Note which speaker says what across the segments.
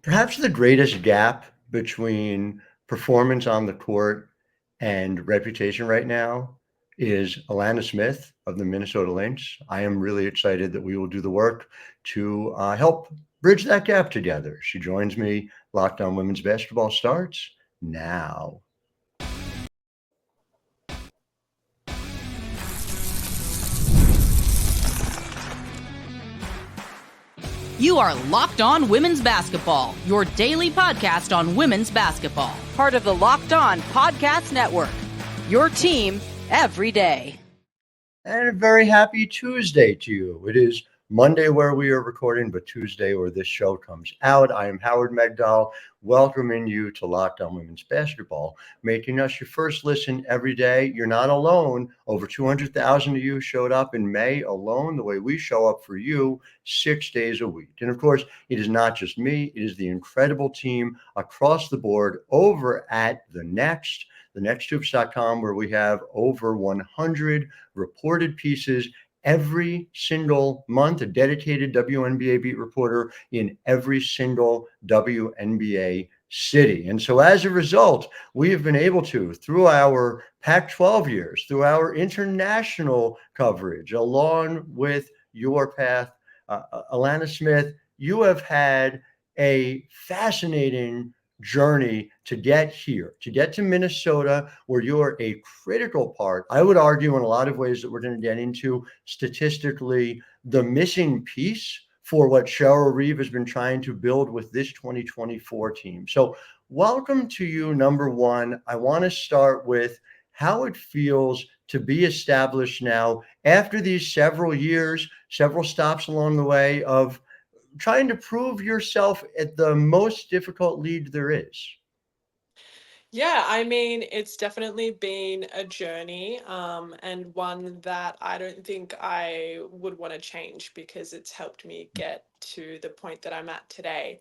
Speaker 1: Perhaps the greatest gap between performance on the court and reputation right now is Alanna Smith of the Minnesota Lynx. I am really excited that we will do the work to help bridge that gap together. She joins me. Locked On Women's Basketball starts now.
Speaker 2: You are Locked On Women's Basketball, your daily podcast on women's basketball. Part of the Locked On Podcast Network, your team every day.
Speaker 1: And a very happy Tuesday to you. It is Monday where we are recording, but Tuesday where this show comes out. I am Howard Megdal, welcoming you to Locked On Women's Basketball, making us your first listen every day. You're not alone. Over 200,000 of you showed up in May alone, the way we show up for you 6 days a week. And of course, it is not just me, it is the incredible team across the board over at thenexthoops.com, where we have over 100 reported pieces every single month, a dedicated WNBA beat reporter in every single WNBA city. And so as a result, we have been able to, through our Pac-12 years, through our international coverage, along with your path, Alanna Smith, you have had a fascinating journey to get here, to get to Minnesota, where you're a critical part. I would argue in a lot of ways that we're going to get into statistically the missing piece for what Cheryl Reeve has been trying to build with this 2024 team. So welcome to you, number one. I want to start with how it feels to be established now after these several years, several stops along the way of trying to prove yourself at the most difficult league there is.
Speaker 3: Yeah, I mean, it's definitely been a journey, and one that I don't think I would want to change because it's helped me get to the point that I'm at today.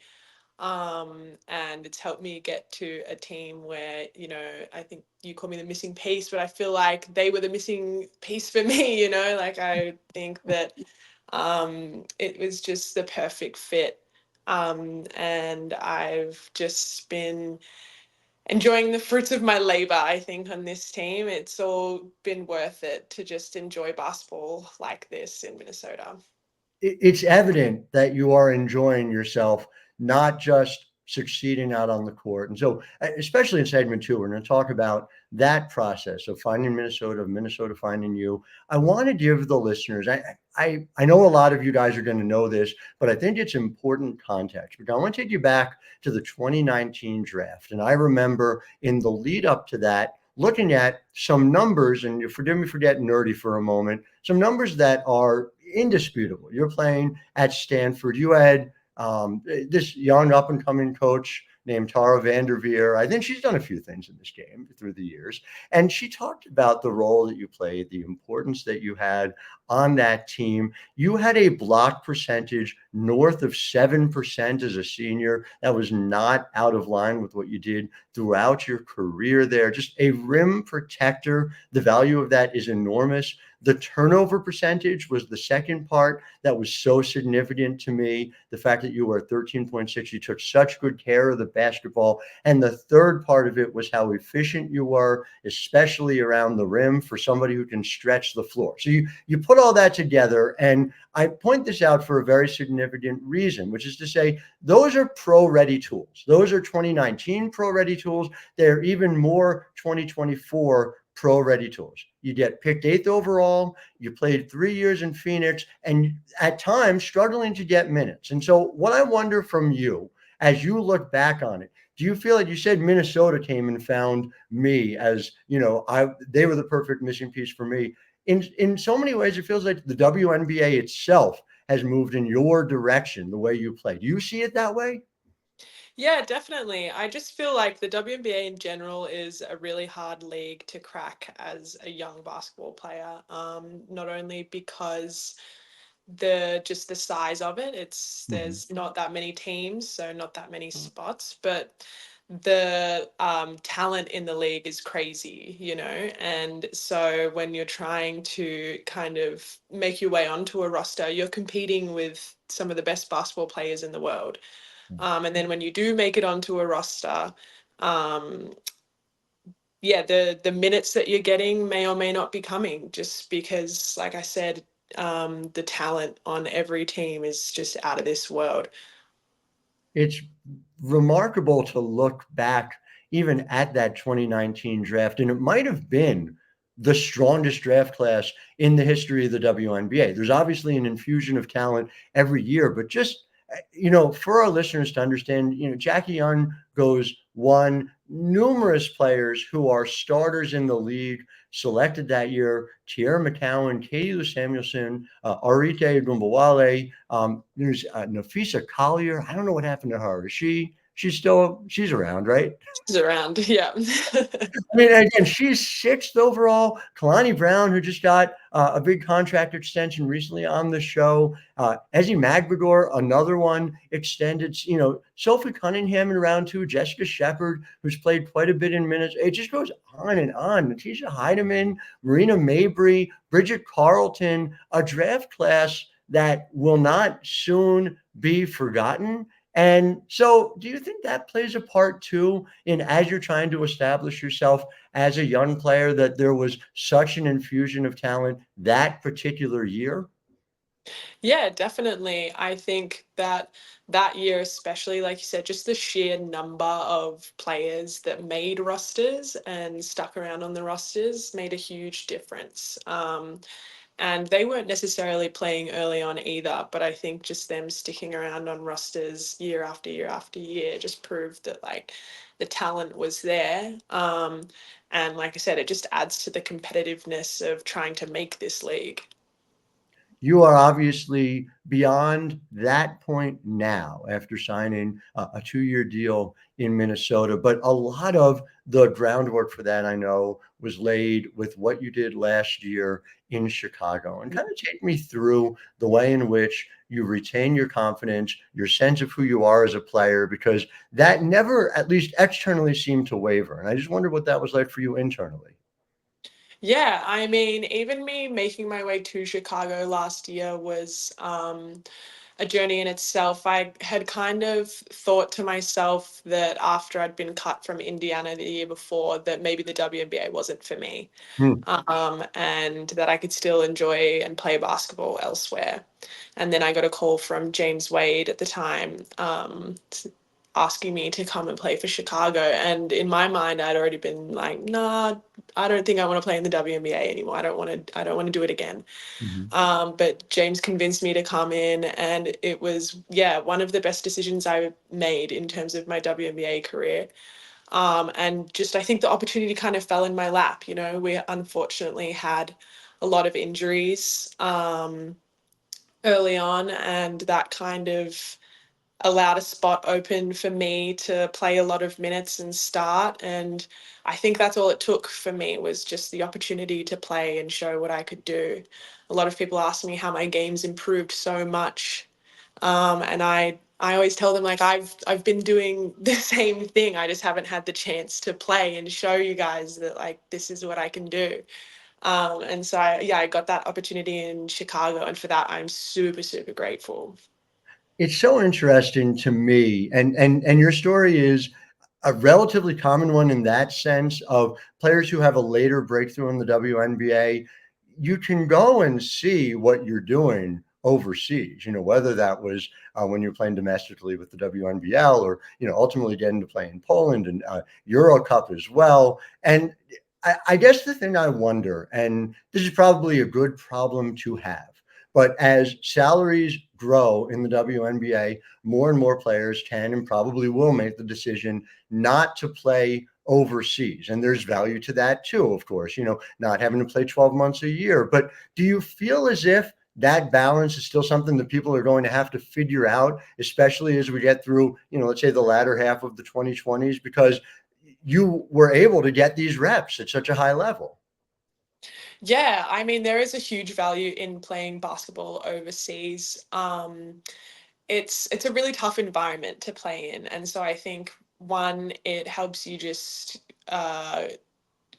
Speaker 3: And it's helped me get to a team where, I think you call me the missing piece, but I feel like they were the missing piece for me, like I think that it was just the perfect fit. And I've just been enjoying the fruits of my labor, I think, on this team. It's all been worth it to just enjoy basketball like this in Minnesota.
Speaker 1: It's evident that you are enjoying yourself, not just succeeding out on the court. And so, especially in segment two, we're going to talk about that process of finding Minnesota, of Minnesota finding you. I want to give the listeners, I know a lot of you guys are going to know this, but I think it's important context. Because I want to take you back to the 2019 draft. And I remember in the lead up to that, looking at some numbers, and you forgive me for getting nerdy for a moment, some numbers that are indisputable. You're playing at Stanford. You had this young up and coming coach named Tara Vanderveer. I think she's done a few things in this game through the years. And she talked about the role that you played, the importance that you had on that team. You had a block percentage north of 7% as a senior. That was not out of line with what you did throughout your career there. Just a rim protector. The value of that is enormous. The turnover percentage was the second part that was so significant to me. The fact that you were 13.6, you took such good care of the basketball. And the third part of it was how efficient you were, especially around the rim for somebody who can stretch the floor. So you put all that together, and I point this out for a very significant reason, which is to say, those are pro-ready tools. Those are 2019 pro-ready tools. They're even more 2024 pro-ready tools. You get picked 8th overall. You played 3 years in Phoenix, and at times struggling to get minutes. And so what I wonder from you, as you look back on it, do you feel like you said Minnesota came and found me as, they were the perfect missing piece for me. In so many ways, it feels like the WNBA itself has moved in your direction, the way you play. Do you see it that way?
Speaker 3: Yeah, definitely. I just feel like the WNBA in general is a really hard league to crack as a young basketball player. Not only because the size of it, there's not that many teams, so not that many spots, but the talent in the league is crazy, and so when you're trying to kind of make your way onto a roster, you're competing with some of the best basketball players in the world. And then when you do make it onto a roster, um, yeah, the minutes that you're getting may or may not be coming, just because, like I said, the talent on every team is just out of this world.
Speaker 1: It's remarkable to look back even at that 2019 draft, and it might have been the strongest draft class in the history of the WNBA. There's obviously an infusion of talent every year, but just for our listeners to understand, Jackie Young goes one, numerous players who are starters in the league selected that year: Tierra McCowan, Katie Lou Samuelson, Arite Gumbawale. There's Nafisa Collier. I don't know what happened to her. She's around, right?
Speaker 3: Is around, yeah.
Speaker 1: I mean, again, she's sixth overall. Kalani Brown, who just got a big contract extension recently on the show. Ezzy Magbagor, another one extended. Sophie Cunningham in round two. Jessica Shepard, who's played quite a bit in minutes. It just goes on and on. Natisha Heidemann, Marina Mabry, Bridget Carlton, a draft class that will not soon be forgotten. And so, do you think that plays a part too in, as you're trying to establish yourself as a young player, that there was such an infusion of talent that particular year?
Speaker 3: Yeah, definitely. I think that that year, especially, like you said, just the sheer number of players that made rosters and stuck around on the rosters made a huge difference. And they weren't necessarily playing early on either, but I think just them sticking around on rosters year after year after year just proved that, like, the talent was there. And like I said, it just adds to the competitiveness of trying to make this league.
Speaker 1: You are obviously beyond that point now after signing a 2-year deal in Minnesota. But a lot of the groundwork for that, I know, was laid with what you did last year in Chicago. And kind of take me through the way in which you retain your confidence, your sense of who you are as a player, because that never, at least externally, seemed to waver. And I just wondered what that was like for you internally.
Speaker 3: Yeah, I mean, even me making my way to Chicago last year was a journey in itself. I had kind of thought to myself that after I'd been cut from Indiana the year before, that maybe the WNBA wasn't for me,
Speaker 1: Hmm.
Speaker 3: and that I could still enjoy and play basketball elsewhere. And then I got a call from James Wade at the time, asking me to come and play for Chicago. And in my mind, I'd already been like, nah, I don't think I want to play in the WNBA anymore. I don't want to do it again.
Speaker 1: Mhm.
Speaker 3: But James convinced me to come in, and it was, yeah, one of the best decisions I made in terms of my WNBA career. And just, I think the opportunity kind of fell in my lap. We unfortunately had a lot of injuries early on, and that kind of allowed a spot open for me to play a lot of minutes and start. And I think that's all it took for me, was just the opportunity to play and show what I could do. A lot of people ask me how my game's improved so much. And I always tell them, like, I've been doing the same thing. I just haven't had the chance to play and show you guys that, like, this is what I can do. And so I got that opportunity in Chicago, and for that I'm super, super grateful.
Speaker 1: It's so interesting to me, and your story is a relatively common one in that sense of players who have a later breakthrough in the WNBA. You can go and see what you're doing overseas, whether that was when you're playing domestically with the WNBL, or, ultimately getting to play in Poland and Euro Cup as well. And I guess the thing I wonder, and this is probably a good problem to have, but as salaries grow in the WNBA, more and more players can and probably will make the decision not to play overseas. And there's value to that too, of course, not having to play 12 months a year. But do you feel as if that balance is still something that people are going to have to figure out, especially as we get through, let's say the latter half of the 2020s, because you were able to get these reps at such a high level?
Speaker 3: Yeah, I mean, there is a huge value in playing basketball overseas. It's a really tough environment to play in, and so I think, one, it helps you just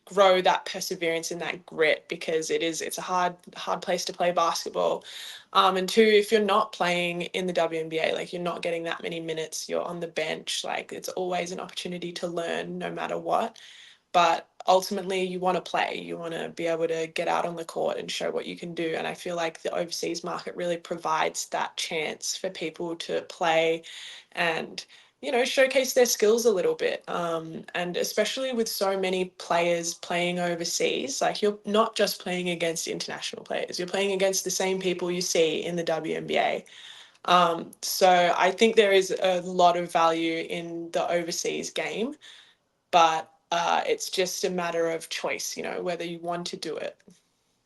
Speaker 3: grow that perseverance and that grit, because it's a hard place to play basketball. And two, if you're not playing in the WNBA, like you're not getting that many minutes, you're on the bench, like it's always an opportunity to learn no matter what. But ultimately you want to play, you want to be able to get out on the court and show what you can do. And I feel like the overseas market really provides that chance for people to play and, you know, showcase their skills a little bit. And especially with so many players playing overseas, like you're not just playing against international players, you're playing against the same people you see in the WNBA. So I think there is a lot of value in the overseas game, but it's just a matter of choice, you know, whether you want to do it.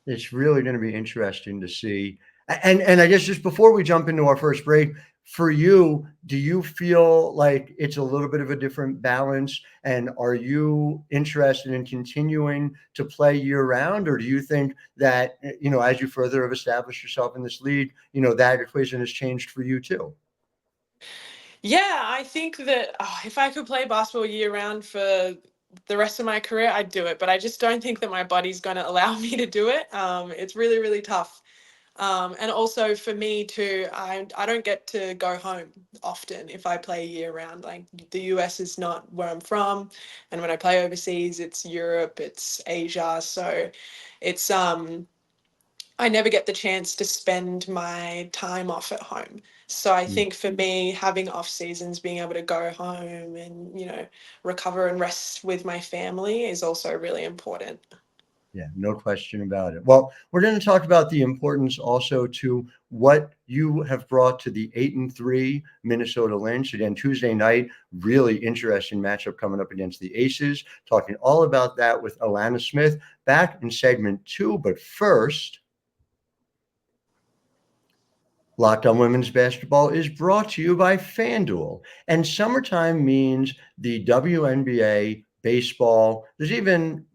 Speaker 1: It's really going to be interesting to see. And I guess just before we jump into our first break, for you, do you feel like it's a little bit of a different balance? And are you interested in continuing to play year round? Or do you think that, as you further have established yourself in this league, that equation has changed for you too?
Speaker 3: Yeah, I think that if I could play basketball year round for the rest of my career, I'd do it. But I just don't think that my body's going to allow me to do it. It's really, really tough. And also for me too, I don't get to go home often if I play year round. Like the US is not where I'm from, and when I play overseas, it's Europe, it's Asia, so it's I never get the chance to spend my time off at home. So I think for me, having off seasons, being able to go home and, you know, recover and rest with my family is also really important.
Speaker 1: Yeah, no question about it. Well, we're going to talk about the importance also to what you have brought to the 8-3 Minnesota Lynx. Again, Tuesday night, really interesting matchup coming up against the Aces. Talking all about that with Alanna Smith back in segment 2. But first, Locked On Women's Basketball is brought to you by FanDuel. And summertime means the WNBA, baseball. There's even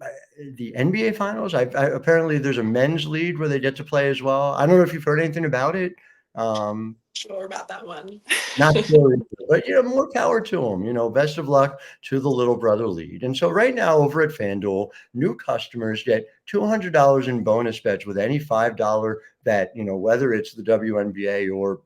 Speaker 1: the NBA Finals. Apparently, there's a men's league where they get to play as well. I don't know if you've heard anything about it.
Speaker 3: Sure about that one.
Speaker 1: Not sure, but more power to them. Best of luck to the little brother lead. And so right now over at FanDuel, new customers get $200 in bonus bets with any $5 bet. Whether it's the WNBA or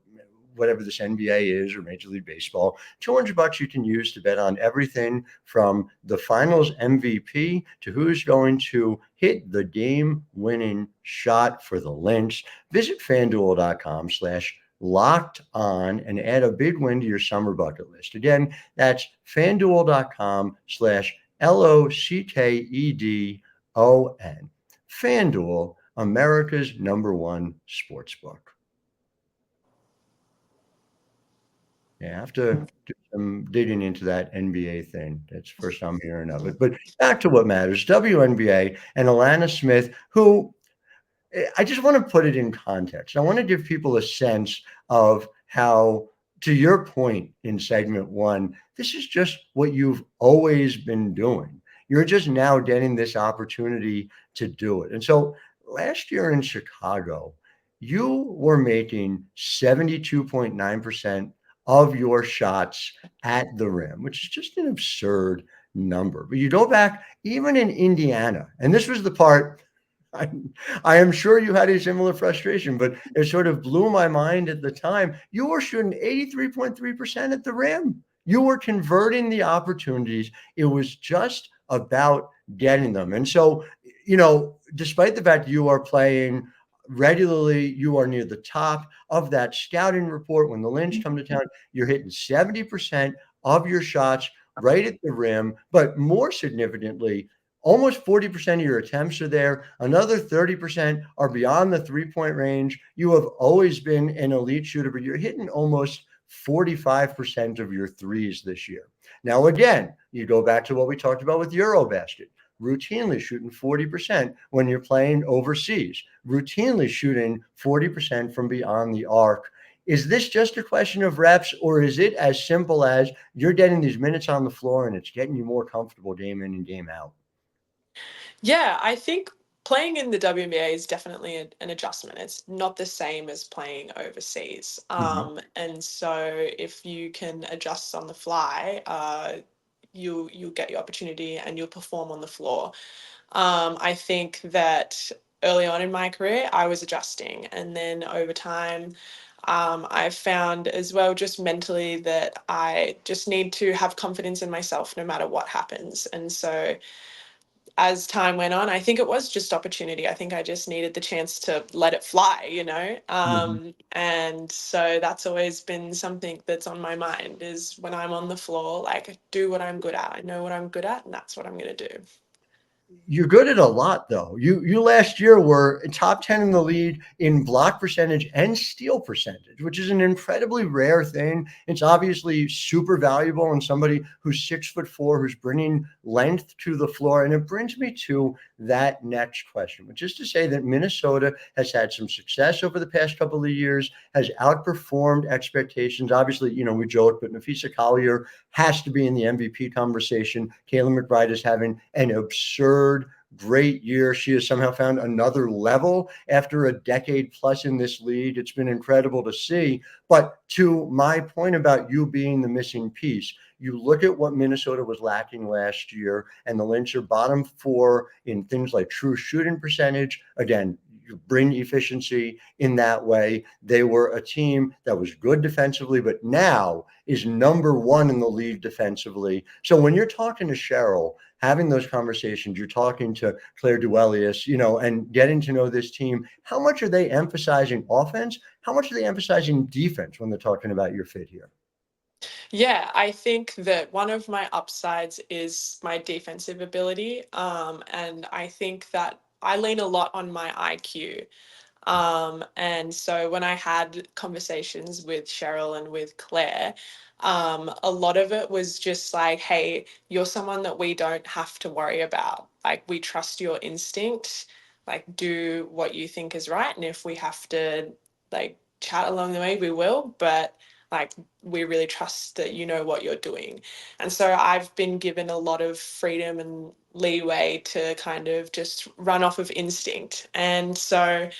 Speaker 1: whatever this NBA is or Major League Baseball, $200 you can use to bet on everything from the Finals MVP to who's going to hit the game-winning shot for the Lynx. Visit FanDuel.com/locked on and add a big win to your summer bucket list. Again, that's FanDuel.com/LOCKEDON. FanDuel, America's #1 sportsbook. Yeah, I have to do some digging into that NBA thing. That's the first I'm hearing of it. But back to what matters, WNBA and Alanna Smith, who I just want to put it in context. I want to give people a sense of how, to your point in segment 1, this is just what you've always been doing. You're just now getting this opportunity to do it. And so last year in Chicago, you were making 72.9% of your shots at the rim, which is just an absurd number. But you go back even in Indiana, and this was the part I, I am sure you had a similar frustration, but it sort of blew my mind at the time. You were shooting 83.3% at the rim. You were converting the opportunities. It was just about getting them. And so, despite the fact you are playing regularly, you are near the top of that scouting report. When the Lynx come to town, you're hitting 70% of your shots right at the rim. But more significantly, almost 40% of your attempts are there. Another 30% are beyond the three-point range. You have always been an elite shooter, but you're hitting almost 45% of your threes this year. Now, again, you go back to what we talked about with Eurobasket. Routinely shooting 40% when you're playing overseas. Routinely shooting 40% from beyond the arc. Is this just a question of reps, or is it as simple as you're getting these minutes on the floor and it's getting you more comfortable game in and game out?
Speaker 3: Yeah, I think playing in the WNBA is definitely an adjustment. It's not the same as playing overseas. And so if you can adjust on the fly, you'll get your opportunity and you'll perform on the floor. I think that early on in my career, I was adjusting. And then over time, I've found as well, just mentally, that I just need to have confidence in myself no matter what happens. And so as time went on, I think it was just opportunity. I think I just needed the chance to let it fly, you know?
Speaker 1: Mhm.
Speaker 3: And so that's always been something that's on my mind is when I'm on the floor, like, do what I'm good at. I know what I'm good at, and that's what I'm going to do.
Speaker 1: You're good at a lot, though. You last year were top 10 in the league in block percentage and steal percentage, which is an incredibly rare thing. It's obviously super valuable in somebody who's 6'4", who's bringing length to the floor. And it brings me to that next question, which is to say that Minnesota has had some success over the past couple of years, has outperformed expectations. Obviously, we joke, but Nafisa Collier has to be in the MVP conversation. Kayla McBride is having an absurd, great year. She has somehow found another level after a decade plus in this league. It's been incredible to see. But to my point about you being the missing piece, you look at what Minnesota was lacking last year, and the Lynx are bottom 4 in things like true shooting percentage. Again, you bring efficiency in that way. They were a team that was good defensively, but now is number 1 in the league defensively. So when you're talking to Cheryl, having those conversations, you're talking to Claire Duelius, and getting to know this team, how much are they emphasizing offense? How much are they emphasizing defense when they're talking about your fit here?
Speaker 3: Yeah, I think that one of my upsides is my defensive ability. And I think that I lean a lot on my IQ. And so when I had conversations with Cheryl and with Claire, a lot of it was just like, hey, you're someone that we don't have to worry about. Like, we trust your instinct, like, do what you think is right. And if we have to, like, chat along the way, we will. But, like, we really trust that you know what you're doing. And so I've been given a lot of freedom and leeway to kind of just run off of instinct. And so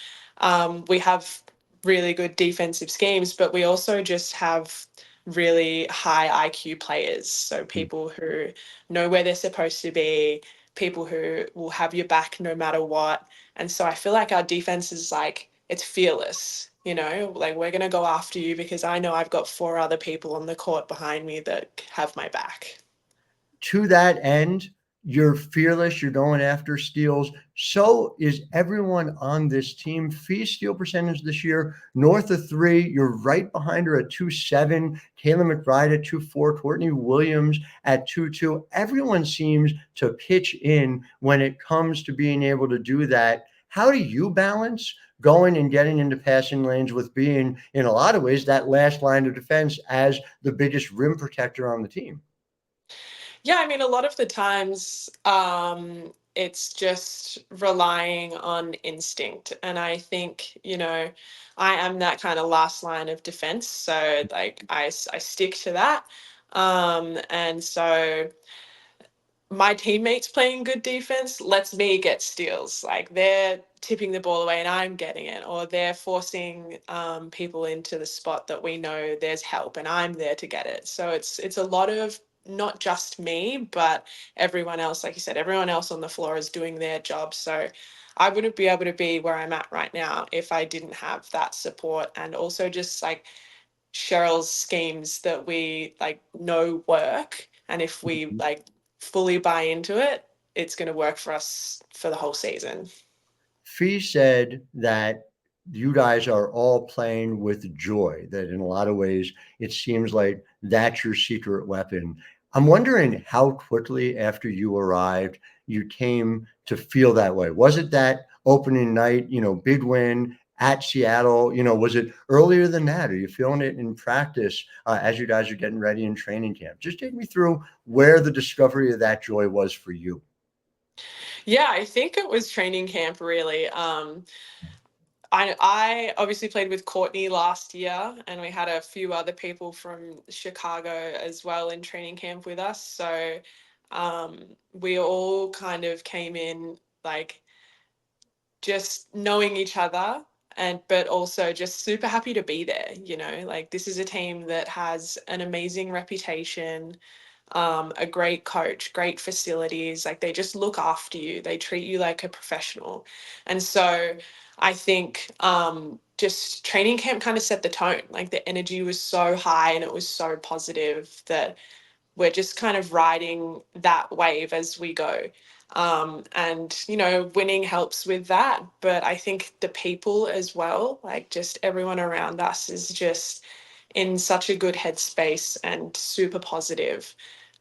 Speaker 3: we have really good defensive schemes, but we also just have really high IQ players. So people who know where they're supposed to be, people who will have your back no matter what. And so I feel like our defense is like, it's fearless, like, we're going to go after you because I know I've got 4 other people on the court behind me that have my back.
Speaker 1: To that end, you're fearless, you're going after steals. So is everyone on this team. Fee steal percentage this year, north of 3. You're right behind her at 2.7. Kayla McBride at 2.4. Courtney Williams at 2.2. Everyone seems to pitch in when it comes to being able to do that. How do you balance going and getting into passing lanes with being, in a lot of ways, that last line of defense as the biggest rim protector on the team?
Speaker 3: Yeah, I mean, a lot of the times, it's just relying on instinct. And I think, I am that kind of last line of defense. So, like, I stick to that. And so my teammates playing good defense lets me get steals. Like, they're tipping the ball away and I'm getting it, or they're forcing people into the spot that we know there's help and I'm there to get it. So it's a lot of not just me, but everyone else. Like you said, everyone else on the floor is doing their job. So I wouldn't be able to be where I'm at right now if I didn't have that support, and also just like Cheryl's schemes that we like know work, and if we like fully buy into it, it's going to work for us for the whole season.
Speaker 1: Fee said that you guys are all playing with joy, that in a lot of ways it seems like that's your secret weapon. I'm wondering how quickly after you arrived you came to feel that way. Was it that opening night, big win at Seattle? Was it earlier than that? Are you feeling it in practice as you guys are getting ready in training camp? Just take me through where the discovery of that joy was for you.
Speaker 3: Yeah, I think it was training camp really. I obviously played with Courtney last year, and we had a few other people from Chicago as well in training camp with us. So we all kind of came in like just knowing each other, and but also just super happy to be there. Like, this is a team that has an amazing reputation. a great coach, great facilities. Like they just look after you. They treat you like a professional. And so I think just training camp kind of set the tone. Like the energy was so high and it was so positive that we're just kind of riding that wave as we go. And, you know, winning helps with that. But I think the people as well, like just everyone around us is just in such a good headspace and super positive.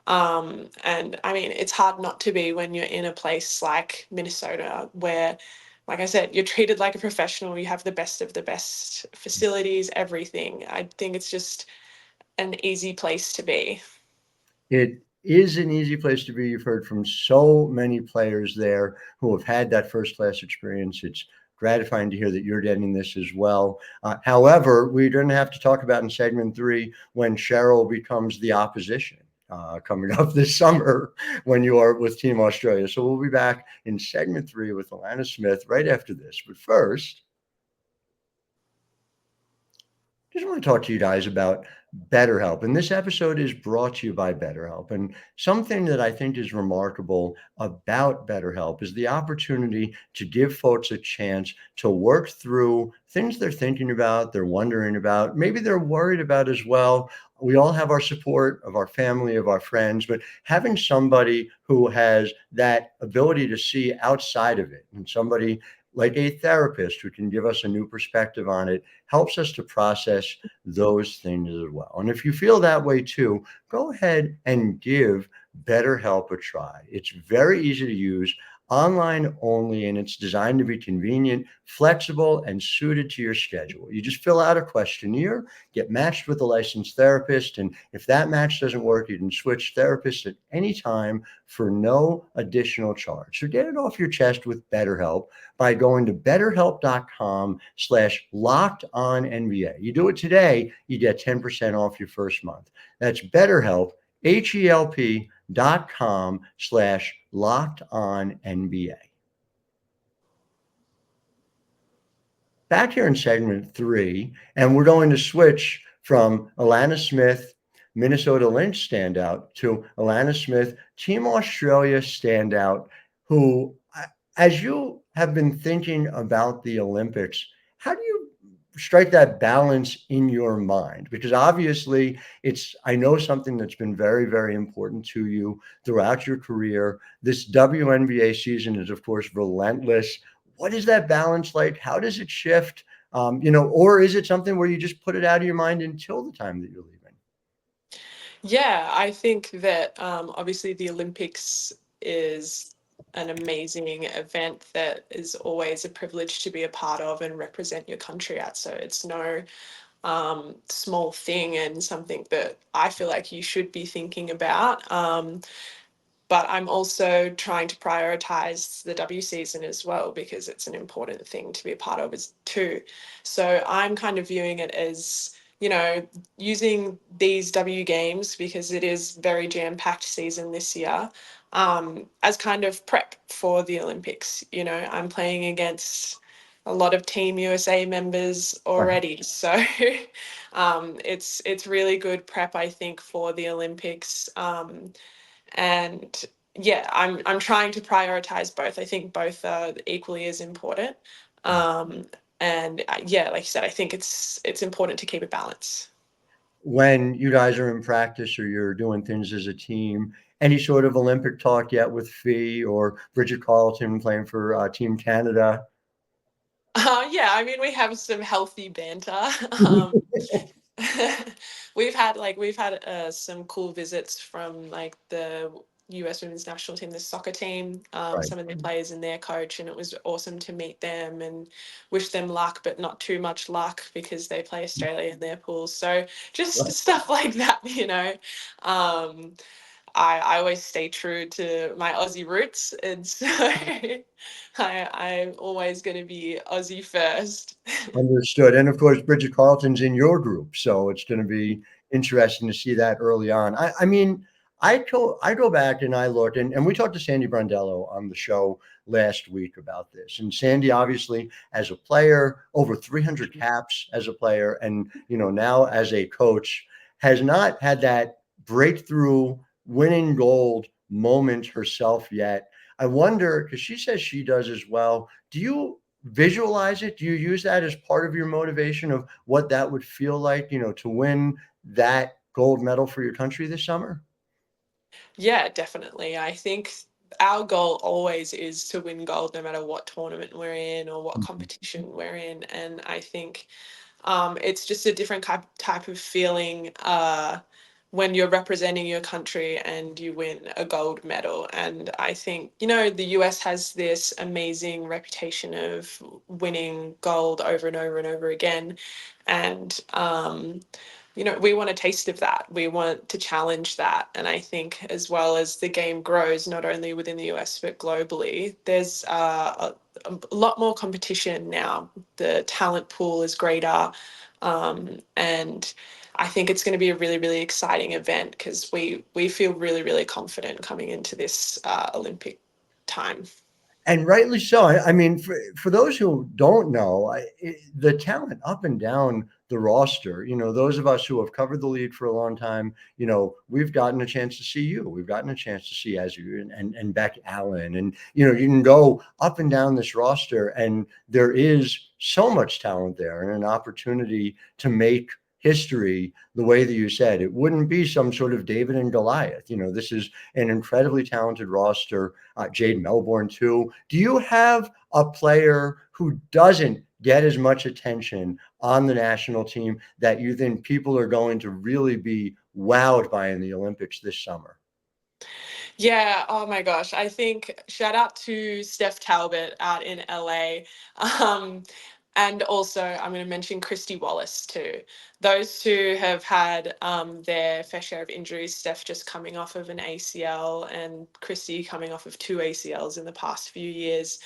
Speaker 3: And I mean, it's hard not to be when you're in a place like Minnesota where, like I said, you're treated like a professional, you have the best of the best facilities, everything. I think it's just an easy place to be.
Speaker 1: It is an easy place to be. You've heard from so many players there who have had that first class experience. It's gratifying to hear that you're getting this as well. However, we're going to have to talk about in segment 3 when Cheryl becomes the opposition. Coming up this summer when you are with Team Australia. So we'll be back in segment 3 with Alanna Smith right after this. But first, just want to talk to you guys about BetterHelp. And this episode is brought to you by BetterHelp. And something that I think is remarkable about BetterHelp is the opportunity to give folks a chance to work through things they're thinking about, they're wondering about, maybe they're worried about as well. We all have our support of our family, of our friends, but having somebody who has that ability to see outside of it and somebody like a therapist who can give us a new perspective on it helps us to process those things as well. And if you feel that way too, go ahead and give BetterHelp a try. It's very easy to use, online only, and it's designed to be convenient, flexible, and suited to your schedule. You just fill out a questionnaire, get matched with a licensed therapist, and if that match doesn't work, you can switch therapists at any time for no additional charge. So get it off your chest with BetterHelp by going to betterhelp.com/lockedonnba. You do it today, you get 10% off your first month. That's BetterHelp, HELP.com/lockedonnba. Back here in segment 3, and we're going to switch from Alanna Smith, Minnesota Lynx standout, to Alanna Smith, Team Australia standout, who, as you have been thinking about the Olympics, how do you strike that balance in your mind? Because obviously it's, I know, something that's been very, very important to you throughout your career. This WNBA season is, of course, relentless. What is that balance like? How does it shift? Or is it something where you just put it out of your mind until the time that you're leaving?
Speaker 3: Yeah, I think that obviously the Olympics is an amazing event that is always a privilege to be a part of and represent your country at. So it's no small thing and something that I feel like you should be thinking about. But I'm also trying to prioritize the W season as well because it's an important thing to be a part of as too. So I'm kind of viewing it as, you know, using these W games because it is very jam-packed season this year, as kind of prep for the Olympics. You know, I'm playing against a lot of Team USA members
Speaker 1: Right.
Speaker 3: already, so it's really good prep, I think, for the Olympics. And yeah, I'm trying to prioritize both. I think both are equally as important. Um, and yeah, like you said, I think it's important to keep a balance.
Speaker 1: When you guys are in practice or you're doing things as a team, any sort of Olympic talk yet with Fee or Bridget Carleton playing for Team Canada?
Speaker 3: Yeah, I mean we have some healthy banter. We've had some cool visits from like the US women's national team, the soccer team,
Speaker 1: Right.
Speaker 3: some of the players and their coach, and it was awesome to meet them and wish them luck, but not too much luck because they play Australia in their pools. So just
Speaker 1: Right.
Speaker 3: stuff like that, you know. Um, I always stay true to my Aussie roots, and so I'm always going to be Aussie first.
Speaker 1: Understood. And of course, Bridget Carleton's in your group, so it's going to be interesting to see that early on. I mean, I go back and I look, and we talked to Sandy Brondello on the show last week about this. And Sandy, obviously, as a player, over 300 caps as a player, and now as a coach, has not had that breakthrough winning gold moment herself yet. I wonder, because she says she does as well. Do you visualize it? Do you use that as part of your motivation of what that would feel like, to win that gold medal for your country this summer?
Speaker 3: Yeah, definitely. I think our goal always is to win gold no matter what tournament we're in or what
Speaker 1: Mhm.
Speaker 3: competition we're in. And I think it's just a different type of feeling when you're representing your country and you win a gold medal. And I think, the US has this amazing reputation of winning gold over and over and over again. And, we want a taste of that. We want to challenge that. And I think as well as the game grows, not only within the US, but globally, there's a lot more competition now. The talent pool is greater. And I think it's going to be a really, really exciting event because we feel really, really confident coming into this Olympic time.
Speaker 1: And rightly so. I mean, for those who don't know, the talent up and down the roster, those of us who have covered the league for a long time, we've gotten a chance to see you. We've gotten a chance to see Azu and Beck Allen. And, you can go up and down this roster, and there is so much talent there and an opportunity to make history the way that you said. It wouldn't be some sort of David and Goliath. This is an incredibly talented roster. Jade Melbourne too. Do you have a player who doesn't get as much attention on the national team that you think people are going to really be wowed by in the Olympics this summer?
Speaker 3: Yeah, oh my gosh. I think shout out to Steph Talbot out in LA. Um, and also, I'm going to mention Christy Wallace too. Those two have had their fair share of injuries. Steph just coming off of an ACL, and Christy coming off of 2 ACLs in the past few years.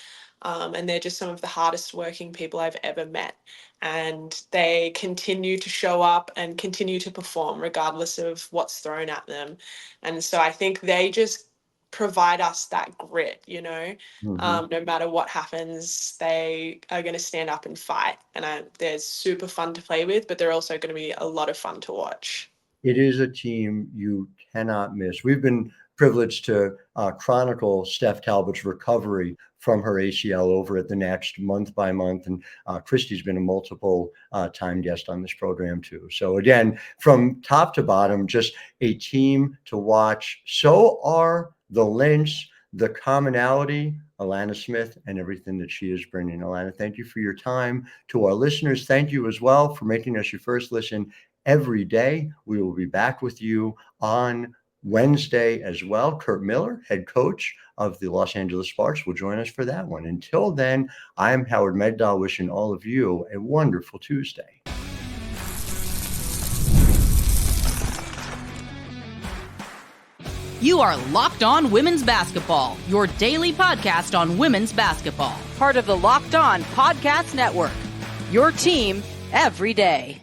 Speaker 3: And they're just some of the hardest working people I've ever met. And they continue to show up and continue to perform regardless of what's thrown at them. And so I think they just provide us that grit,
Speaker 1: Mhm.
Speaker 3: no matter what happens, they are going to stand up and fight. And they're super fun to play with, but they're also going to be a lot of fun to watch.
Speaker 1: It is a team you cannot miss. We've been privileged to chronicle Steph Talbot's recovery from her ACL over at the Next month by month. And Christy's been a multiple time guest on this program too. So again, from top to bottom, just a team to watch. So are the Lynx, the commonality, Alanna Smith, and everything that she is bringing. Alanna, thank you for your time. To our listeners, thank you as well for making us your first listen every day. We will be back with you on Wednesday as well. Kurt Miller, head coach of the Los Angeles Sparks, will join us for that one. Until then, I'm Howard Megdal, wishing all of you a wonderful Tuesday.
Speaker 2: You are Locked On Women's Basketball, your daily podcast on women's basketball. Part of the Locked On Podcast Network. Your team every day.